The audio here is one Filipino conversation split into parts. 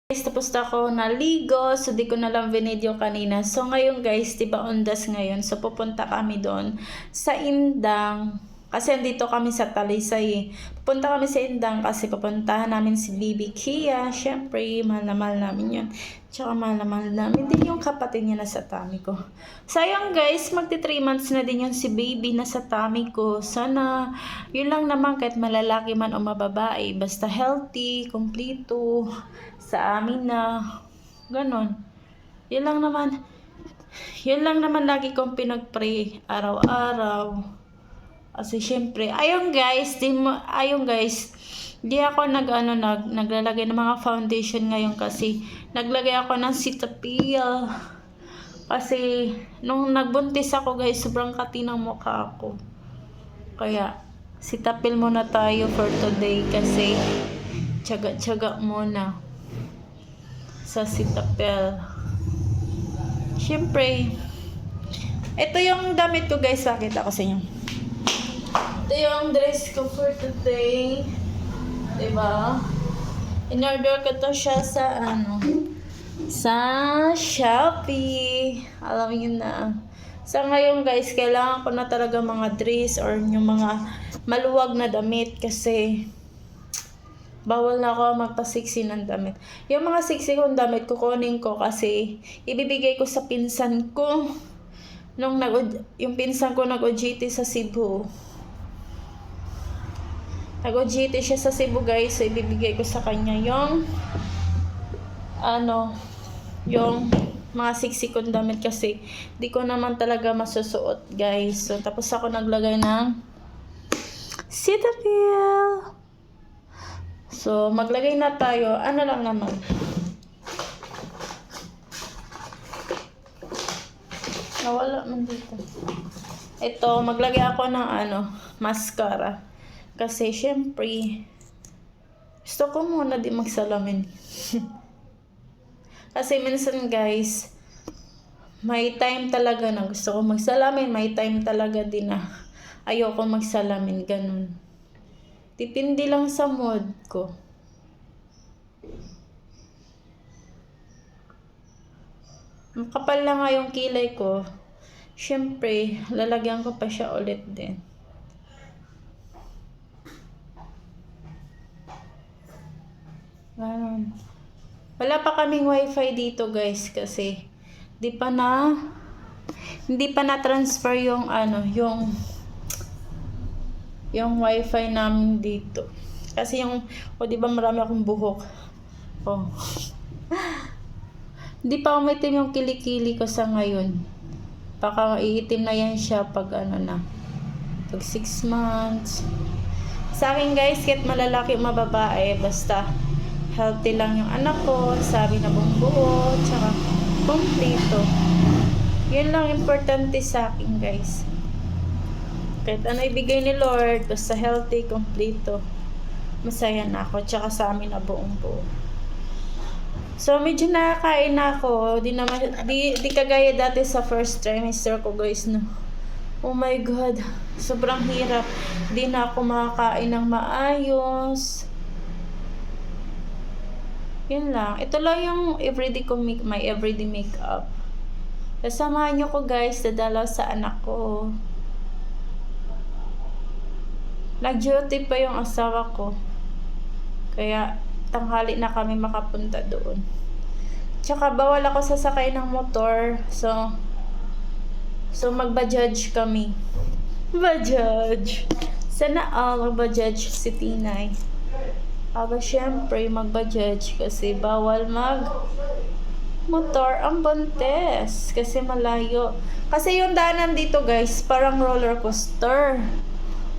Guys, tapos na ako naligo, so di ko na lang video kanina. So ngayon guys, diba ondas ngayon, so pupunta kami doon sa Indang. Kasi andito kami sa Talisay eh. Pupunta kami sa Indang kasi pupuntahan namin si Bibi Kia. Syempre, mahal na mahal namin yun. Tsaka mahal na mahal namin din yung kapatid niya na sa tummy ko. Sayang guys, magti 3 months na din yung si Baby na sa tummy ko. Sana, yun lang naman kahit malalaki man o mababae. Basta healthy, kompleto sa amin na ganon. Yun lang naman. Yun lang naman lagi kong pinag-pray araw-araw. Kasi syempre, ayun guys, di ako naglalagay ng mga foundation ngayon kasi naglagay ako ng Cetaphil. Kasi nung nagbuntis ako guys, sobrang kati ng mukha ko. Kaya Cetaphil muna tayo for today kasi tiyaga-tiyaga muna sa Cetaphil. Syempre, ito yung damit ko guys, pakita ko sa inyo. Ito yung dress ko for today. Diba? In-order ko to siya sa sa Shopee. Alam niyo na. Sa ngayon guys, kailangan ko na talaga mga dress or yung mga maluwag na damit kasi bawal na ako magpa-sexy ng damit. Yung mga sexy kong damit, kukunin ko kasi ibibigay ko sa pinsan ko. Yung pinsan ko nag-OJT sa Cebu. Nag-OJT siya sa Cebu guys, so ibibigay ko sa kanya yung yung mga sexy kong damit kasi di ko naman talaga masusuot guys. So tapos ako naglagay ng Cetaphil. So maglagay na tayo, lang naman. Nawala man dito. Ito, maglagay ako ng mascara. Kasi syempre, gusto ko muna di magsalamin. Kasi minsan guys, may time talaga na gusto ko magsalamin, may time talaga din na ayoko magsalamin, ganun. Depende lang sa mood ko. Makapal lang nga yung kilay ko. Syempre, lalagyan ko pa siya ulit din. Wala pa kaming wifi dito guys kasi hindi pa na transfer yung yung wifi namin dito. Kasi di ba marami akong buhok. Hindi pa umitim yung kilikili ko sa ngayon. Baka iitim na yan siya pag pag 6 months. Sa akin guys, kahit malalaki o mababae, basta healthy lang yung anak ko, sabi na buong buo, tsaka kompleto. Yun lang importante sa akin guys. Kahit ano ibigay ni Lord, basta healthy, kompleto, masaya na ako, tsaka sa amin na buong buo. So medyo nakakain na ako, di kagaya dati sa first trimester ko guys, no. Oh my God, sobrang hirap. Di na ako makakain ng maayos. Yun lang. Ito lang yung my everyday makeup. Samahan nyo ko guys, dadalaw sa anak ko. Nag-duty pa yung asawa ko. Kaya tanghali na kami makapunta doon. Tsaka bawal ako sasakay ng motor. So magba-judge kami. Ba-judge. Sana magba-judge si Tinay. Aba syempre magba-judge kasi bawal motor ang buntes kasi malayo. Kasi yung daanan dito guys, parang roller coaster.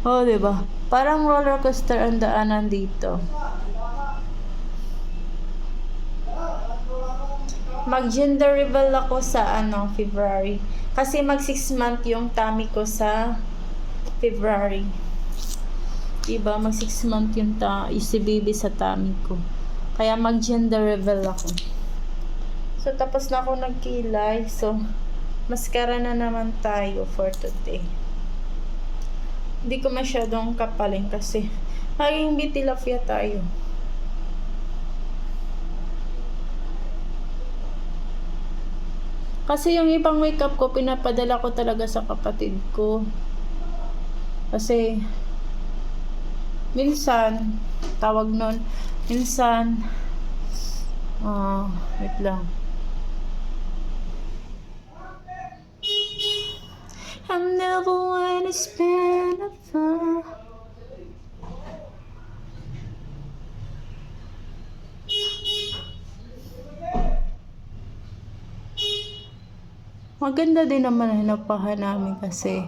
Oh, 'di ba? Parang roller coaster ang daanan dito. Mag-gender reveal ako sa February. Kasi mag 6 month yung tummy ko sa February. Diba, mag 6 month yung si baby sa tummy ko. Kaya mag-gender reveal ako. So, tapos na ako nagkilay. So, mascara na naman tayo for today. Hindi ko masyadong kapalin kasi maging bitilafia tayo. Kasi yung ibang makeup ko, pinapadala ko talaga sa kapatid ko. Kasi, minsan, tawag nun, minsan, wait lang. I'm never wanna spend a fun. Maganda din naman ang hinapahan namin kasi.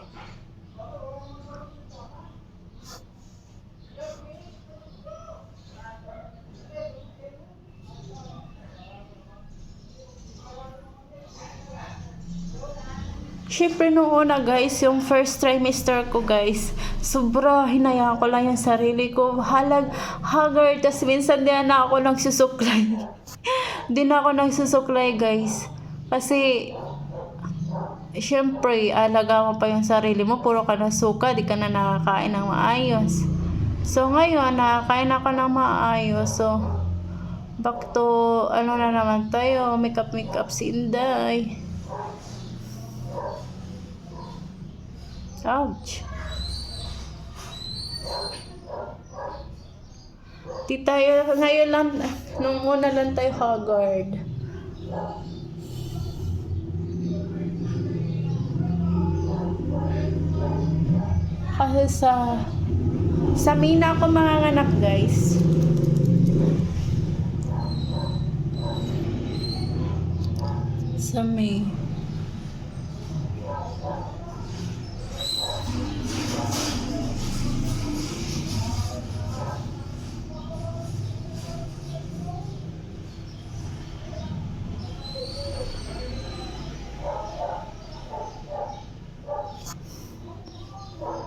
Syempre nung una guys, yung first trimester ko guys, sobra hinayaan ko lang yung sarili ko, haggard, tas minsan di na ako nagsusuklay. Di na ako nagsusuklay guys. Kasi, syempre, alaga mo pa yung sarili mo, puro ka na suka, di ka na nakakain ng maayos. So ngayon, nakakain ako ng maayos, so, back to, ano na naman tayo, makeup si Inday. Ouch. Di tayo, ngayon lang, nung una lang tayo haggard. Kasi sa Mina ako manganganak guys. Sa May.